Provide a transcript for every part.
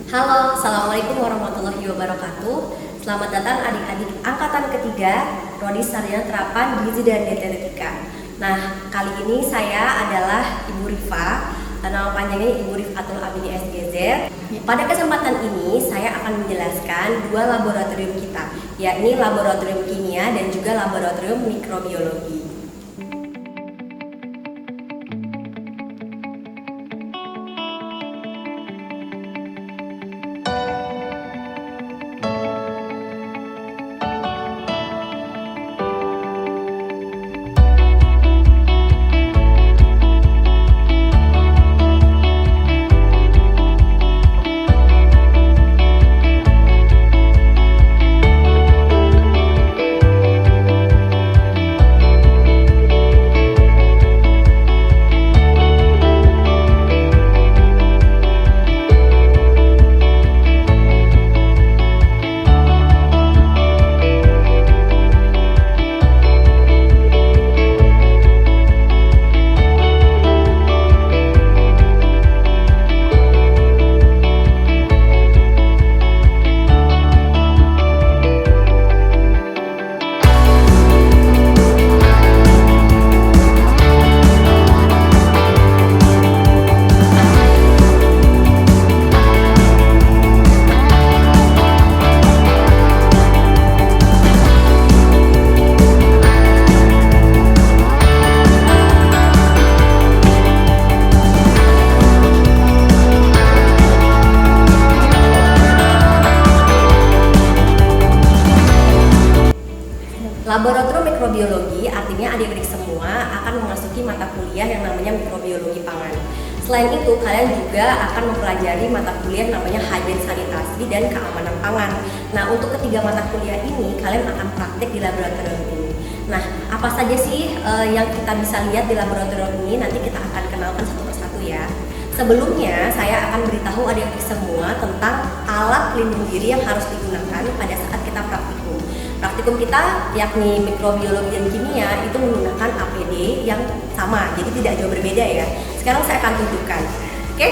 Halo, Assalamualaikum warahmatullahi wabarakatuh. Selamat datang adik-adik angkatan ketiga Prodi Sarjana Terapan Gizi dan Dietetika. Nah, kali ini saya adalah Ibu Rifa, nama panjangnya Ibu Rifatul Abidi SGZ. Pada kesempatan ini saya akan menjelaskan dua laboratorium kita, yakni laboratorium kimia dan juga laboratorium mikrobiologi. Laboratorium mikrobiologi artinya adik-adik semua akan memasuki mata kuliah yang namanya mikrobiologi pangan. Selain itu, kalian juga akan mempelajari mata kuliah namanya higien sanitasi dan keamanan pangan. Nah, untuk ketiga mata kuliah ini, kalian akan praktek di laboratorium ini. Nah, apa saja sih yang kita bisa lihat di laboratorium ini? Nanti kita akan kenalkan satu persatu ya. Sebelumnya, saya akan beritahu adik-adik semua tentang alat pelindung diri yang harus digunakan pada saat kita praktikum. Praktikum kita yakni mikrobiologi dan kimia itu menggunakan APD yang sama, jadi tidak jauh berbeda ya. Sekarang saya akan tunjukkan. Oke?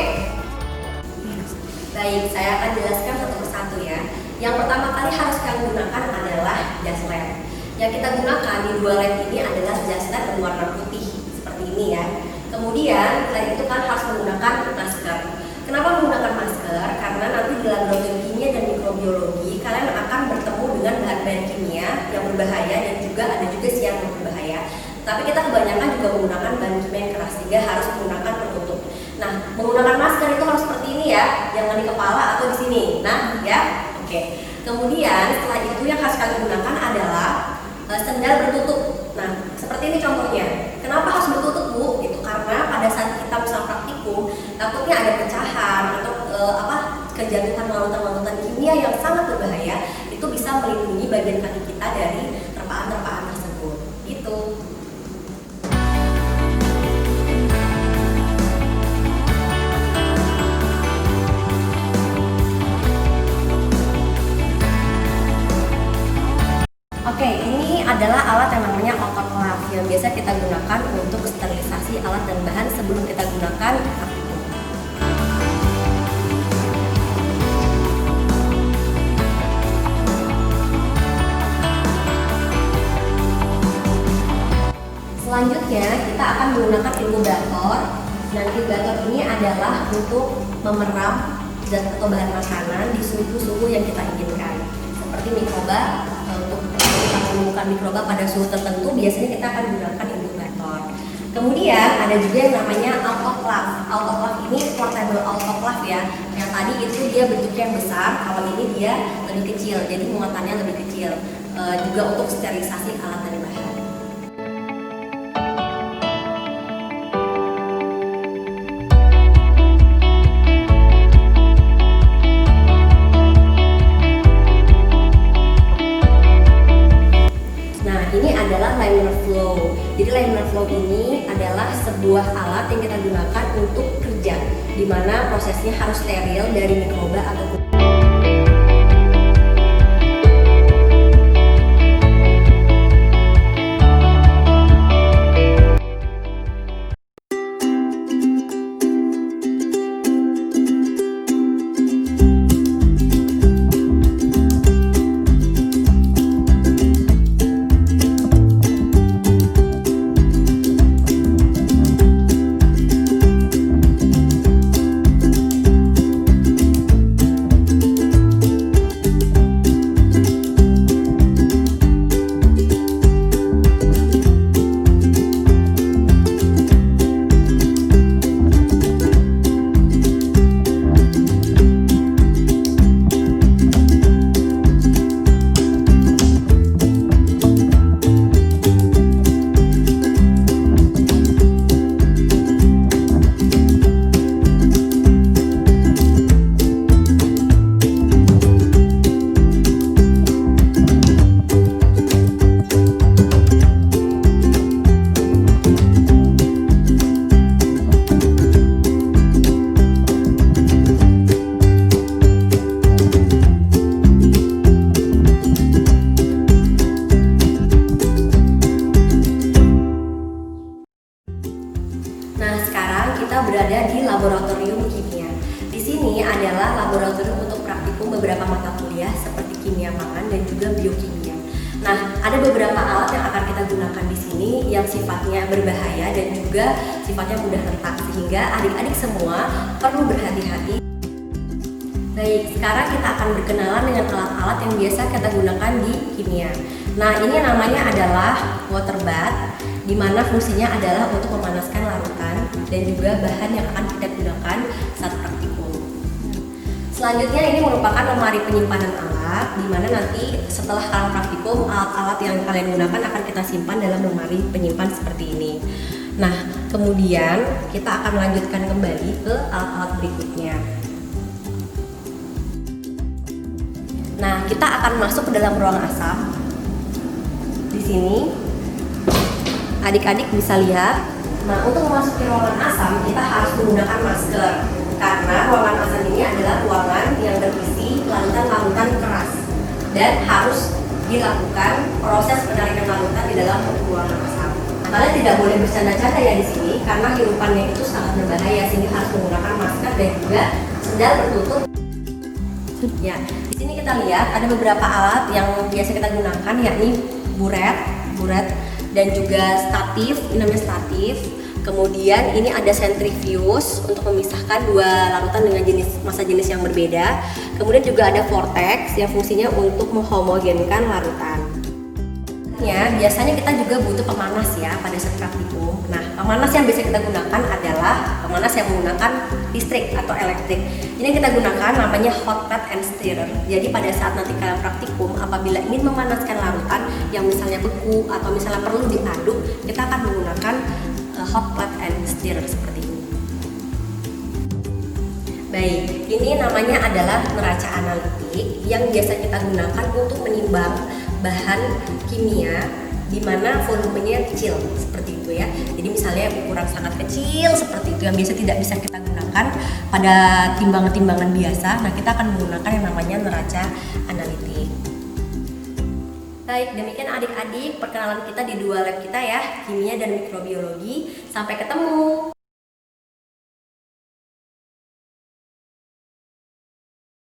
Baik, saya akan jelaskan satu persatu ya. Yang pertama kali harus kalian gunakan adalah jas lab. Yang kita gunakan di dua lab ini adalah jas lab berwarna putih seperti ini ya. Kemudian selain itu kan harus menggunakan masker. Kenapa menggunakan masker? Karena nanti di laboratorium kimia dan mikrobiologi kalian akan bertemu dengan bahan-bahan kimia yang berbahaya dan juga ada juga sih yang berbahaya. Tapi kita kebanyakan juga menggunakan bahan kimia yang keras sehingga harus menggunakan penutup. Nah, menggunakan masker itu harus seperti ini ya, jangan di kepala atau di sini. Nah, ya, oke. Kemudian setelah itu yang harus kalian gunakan adalah sendal bertutup. Nah, seperti ini contohnya. Kenapa harus bertutup, Bu? Itu karena pada saat kita misal praktikum, takutnya ada pecahan atau kejatuhan larutan-larutan kimia yang sangat berbahaya, itu bisa melindungi bagian kaki kita dari terpaan-terpaan tersebut. Gitu. Oke, ini adalah alat yang namanya autoclave yang biasa kita gunakan untuk sterilisasi alat dan bahan sebelum kita gunakan praktikum. Selanjutnya kita akan menggunakan inkubator. Nah, inkubator ini adalah untuk memeram zat atau bahan makanan di suhu-suhu yang kita inginkan. Seperti mikroba, untuk kita menemukan mikroba pada suhu tertentu biasanya kita akan menggunakan inkubator. Kemudian ada juga yang namanya autoclave. Autoclave ini portable autoclave ya. Yang tadi itu dia bentuknya yang besar, kalau ini dia lebih kecil, jadi muatannya lebih kecil. Juga untuk sterilisasi alat dan bahan. Ini adalah laminar flow. Jadi laminar flow ini adalah sebuah alat yang kita gunakan untuk kerja, di mana prosesnya harus steril dari mikroba ataupun kita berada di laboratorium kimia. Di sini adalah laboratorium untuk praktikum beberapa mata kuliah seperti kimia pangan dan juga biokimia. Nah, ada beberapa alat yang akan kita gunakan di sini yang sifatnya berbahaya dan juga sifatnya mudah retak, sehingga adik-adik semua perlu berhati-hati. Baik, sekarang kita akan berkenalan dengan alat-alat yang biasa kita gunakan di kimia. Nah, ini namanya adalah water bath, di mana fungsinya adalah untuk memanaskan larutan dan juga bahan yang akan kita gunakan saat praktikum. Selanjutnya ini merupakan lemari penyimpanan alat, di mana nanti setelah kalian praktikum, alat-alat yang kalian gunakan akan kita simpan dalam lemari penyimpan seperti ini. Nah, kemudian kita akan melanjutkan kembali ke alat-alat berikutnya. Nah, kita akan masuk ke dalam ruang asap. Di sini, adik-adik bisa lihat. Nah, untuk memasuki ruangan asam, kita harus menggunakan masker. Karena ruangan asam ini adalah ruangan yang berisi larutan-larutan keras dan harus dilakukan proses penarikan larutan di dalam ruangan asam. Kalian tidak boleh bercanda-canda ya di sini karena hirupannya itu sangat berbahaya, sehingga harus menggunakan masker dan juga sendal bertutup. Ya, di sini kita lihat ada beberapa alat yang biasa kita gunakan, yakni buret dan juga statif, ini namanya statif. Kemudian ini ada centrifuge untuk memisahkan dua larutan dengan massa jenis yang berbeda. Kemudian juga ada vortex yang fungsinya untuk menghomogenkan larutan. Ya, biasanya kita juga butuh pemanas ya pada saat praktikum. Nah, pemanas yang biasa kita gunakan adalah pemanas yang menggunakan listrik atau elektrik. Ini kita gunakan namanya hot plate and stirrer. Jadi pada saat nanti kalian praktikum, apabila ingin memanaskan larutan yang misalnya beku atau misalnya perlu diaduk, kita akan menggunakan hot plate and stirrer seperti ini. Baik, ini namanya adalah neraca analitik yang biasa kita gunakan untuk menimbang bahan kimia di mana volumenya kecil seperti itu ya. Jadi misalnya ukuran sangat kecil seperti itu yang biasa tidak bisa kita gunakan pada timbangan-timbangan biasa. Nah, kita akan menggunakan yang namanya neraca analitik. Baik, demikian adik-adik perkenalan kita di dua lab kita ya, kimia dan mikrobiologi. Sampai ketemu.